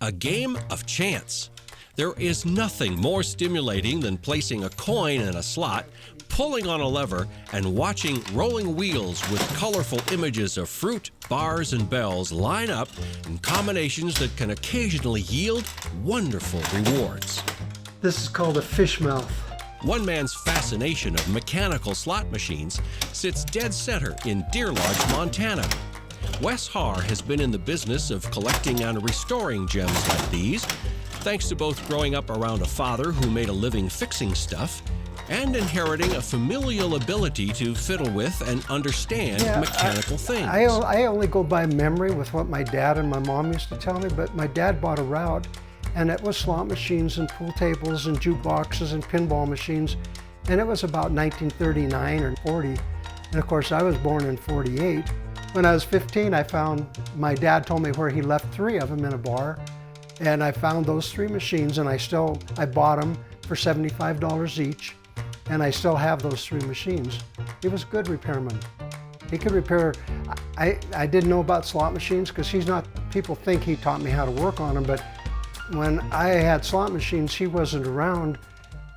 A game of chance. There is nothing more stimulating than placing a coin in a slot, pulling on a lever, and watching rolling wheels with colorful images of fruit, bars, and bells line up in combinations that can occasionally yield wonderful rewards. This is called a fish mouth. One man's fascination of mechanical slot machines sits dead center in Deer Lodge, Montana. Wes Har has been in the business of collecting and restoring gems like these, thanks to both growing up around a father who made a living fixing stuff and inheriting a familial ability to fiddle with and understand mechanical things. I only go by memory with what my dad and my mom used to tell me, but my dad bought a route, and it was slot machines and pool tables and jukeboxes and pinball machines, and it was about 1939 or 40. And of course, I was born in 48. When I was 15, my dad told me where he left 3 of them in a bar, and I found those 3 machines, and I bought them for $75 each, and I still have those 3 machines. He was a good repairman. He could repair. I didn't know about slot machines because people think he taught me how to work on them, but when I had slot machines, he wasn't around,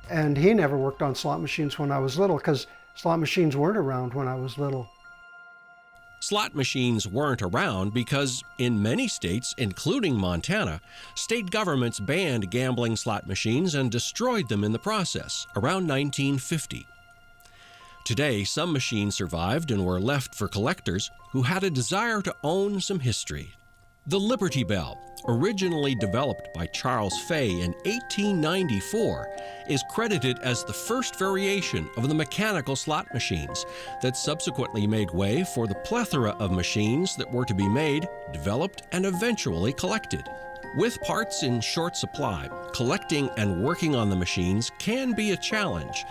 and he never worked on slot machines when I was little because slot machines weren't around when I was little. Slot machines weren't around because in many states, including Montana, state governments banned gambling slot machines and destroyed them in the process around 1950. Today, some machines survived and were left for collectors who had a desire to own some history. The Liberty Bell, originally developed by Charles Fay in 1894, is credited as the first variation of the mechanical slot machines that subsequently made way for the plethora of machines that were to be made, developed, and eventually collected. With parts in short supply, collecting and working on the machines can be a challenge,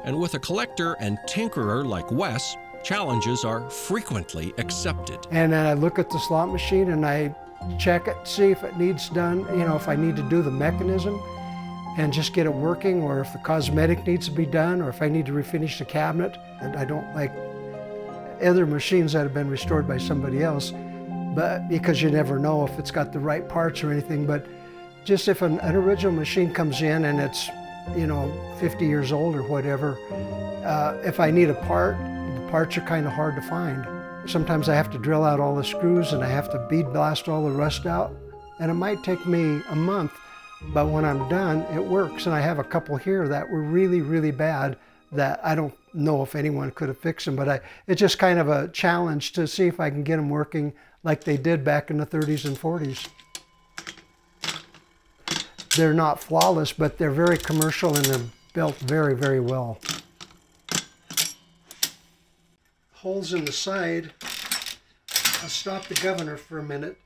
and with a collector and tinkerer like Wes, challenges are frequently accepted. And then I look at the slot machine and I check it, see if it needs done, if I need to do the mechanism and just get it working, or if the cosmetic needs to be done, or if I need to refinish the cabinet. And I don't like other machines that have been restored by somebody else, but because you never know if it's got the right parts or anything. But just if an original machine comes in and it's 50 years old or whatever, if I need a part, the parts are kind of hard to find. Sometimes I have to drill out all the screws and I have to bead blast all the rust out, and it might take me a month, but when I'm done, it works. And I have a couple here that were really, really bad that I don't know if anyone could have fixed them, but it's just kind of a challenge to see if I can get them working like they did back in the 30s and 40s. They're not flawless, but they're very commercial and they're built very, very well. Holes in the side. I'll stop the governor for a minute.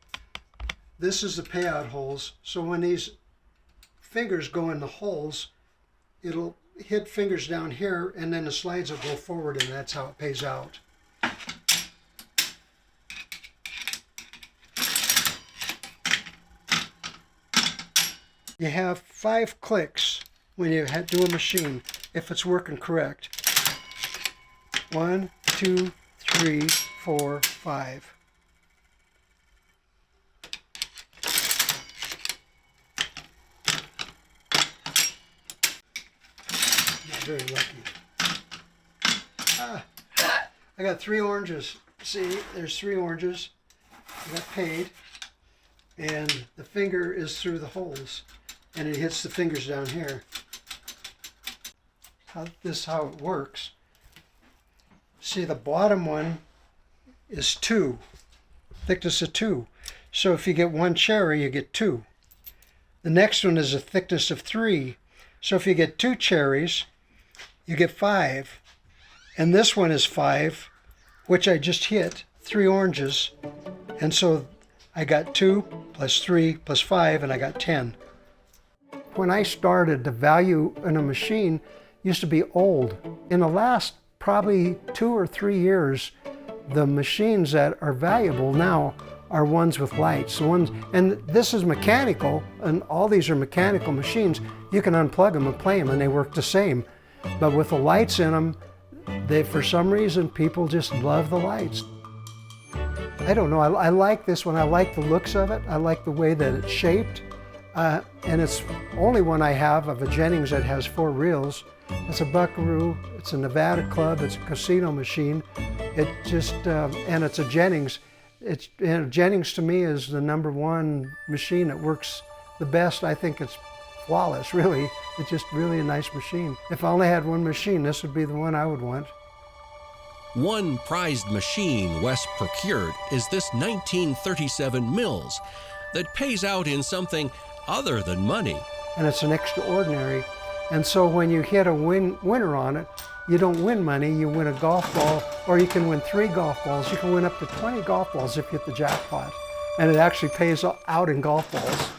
This is the payout holes. So when these fingers go in the holes, it'll hit fingers down here and then the slides will go forward, and that's how it pays out. You have 5 clicks when you do a machine, if it's working correct. 1, 2, 3, 4, 5. Not very lucky. I got 3 oranges. See, there's 3 oranges. I got paid. And the finger is through the holes. And it hits the fingers down here. This is how it works. See, the bottom one is 2, thickness of 2. So if you get 1 cherry, you get 2. The next one is a thickness of 3. So if you get 2 cherries, you get 5. And this one is 5, which I just hit 3 oranges. And so I got 2 plus 3 plus 5, and I got 10. When I started, the value in a machine used to be old. In the last probably 2 or 3 years, the machines that are valuable now are ones with lights. And this is mechanical, and all these are mechanical machines. You can unplug them and play them, and they work the same. But with the lights in them, for some reason, people just love the lights. I don't know, I like this one. I like the looks of it. I like the way that it's shaped. And it's only one I have of a Jennings that has 4 reels. It's a Buckaroo, it's a Nevada Club, it's a casino machine. It just, and it's a Jennings. Jennings to me is the #1 machine that works the best. I think it's flawless, really. It's just really a nice machine. If I only had one machine, this would be the one I would want. One prized machine Wes procured is this 1937 Mills that pays out in something other than money. And it's an extraordinary. And so when you hit a winner on it, you don't win money, you win a golf ball, or you can win 3 golf balls. You can win up to 20 golf balls if you hit the jackpot. And it actually pays out in golf balls.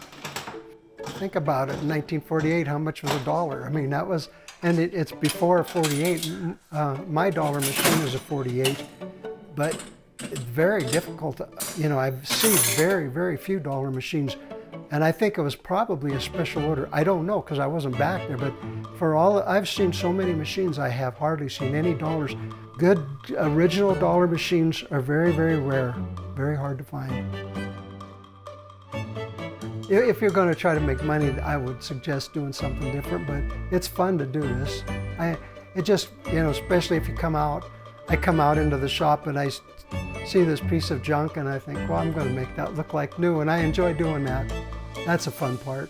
Think about it, in 1948, how much was $1? I mean, that was, and it's before 48. My dollar machine is a 48, but it's very difficult. I've seen very, very few dollar machines. And I think it was probably a special order. I don't know because I wasn't back there, but for all, I've seen so many machines, I have hardly seen any dollars. Good original dollar machines are very, very rare, very hard to find. If you're going to try to make money, I would suggest doing something different, but it's fun to do this. Especially if you come out, I come out into the shop and I see this piece of junk and I think, well, I'm going to make that look like new, and I enjoy doing that. That's a fun part.